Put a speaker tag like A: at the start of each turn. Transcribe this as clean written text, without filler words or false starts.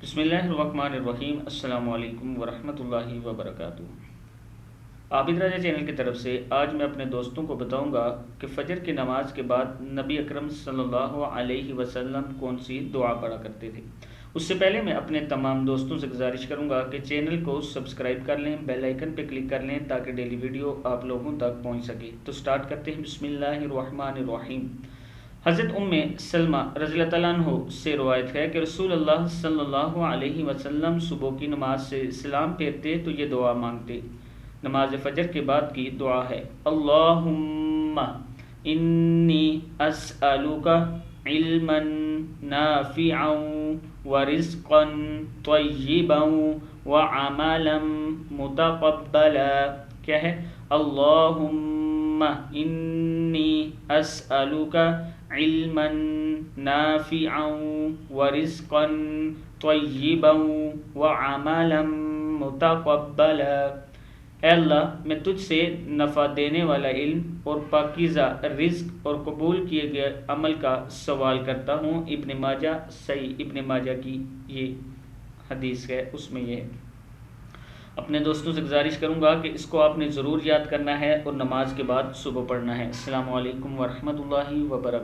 A: بسم اللہ الرحمن الرحیم۔ السلام علیکم ورحمۃ اللہ وبرکاتہ۔ عابد راجہ چینل کی طرف سے آج میں اپنے دوستوں کو بتاؤں گا کہ فجر کی نماز کے بعد نبی اکرم صلی اللہ علیہ وسلم کون سی دعا پڑھا کرتے تھے۔ اس سے پہلے میں اپنے تمام دوستوں سے گزارش کروں گا کہ چینل کو سبسکرائب کر لیں، بیل آئیکن پہ کلک کر لیں تاکہ ڈیلی ویڈیو آپ لوگوں تک پہنچ سکے۔ تو سٹارٹ کرتے ہیں۔ بسم اللہ الرحمن الرحیم۔ حضرت سلمہ رضی اللہ تعالیٰ عنہ سے روایت ہے کہ رسول اللہ صلی اللہ علیہ وسلم صبح کی نماز سے سلام پھیرتے تو یہ دعا مانگتے۔ نماز فجر کے بعد کی دعا ہے: اللہم انی اسألک علما نافعا ورزقا طیبا وعملا متقبلا۔ کیا ہے؟ اللہم انی اسألک علما نافعا ورزقا طیبا وعملا متقبلا۔ اے اللہ، میں تجھ سے نفع دینے والا علم اور پاکیزہ رزق اور قبول کیے گئے عمل کا سوال کرتا ہوں۔ ابن ماجہ، صحیح ابن ماجہ کی یہ حدیث ہے، اس میں یہ ہے۔ اپنے دوستوں سے گزارش کروں گا کہ اس کو آپ نے ضرور یاد کرنا ہے اور نماز کے بعد صبح پڑھنا ہے۔ السلام علیکم ورحمۃ اللہ وبرکاتہ۔